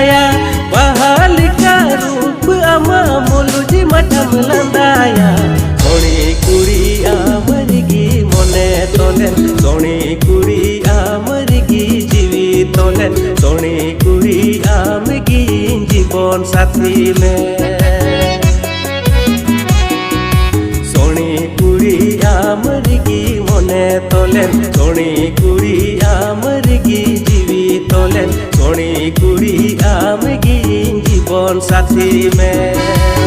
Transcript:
लांदाया बहाली का रूप आमा मोलुजी मठम लांदाया सोनी कुड़ी आमरगी मने तोलेन सोनी कुड़ी आमरगी जीवी तोलेन सोनी कुड़ी आमगी जीवन साथी में सोनी कुड़ी आमरगी मने तोलेन सोनी कुड़ी आमरगी जीवी तोलेन सोनी कुड़ी आमगी जीवन साथी में।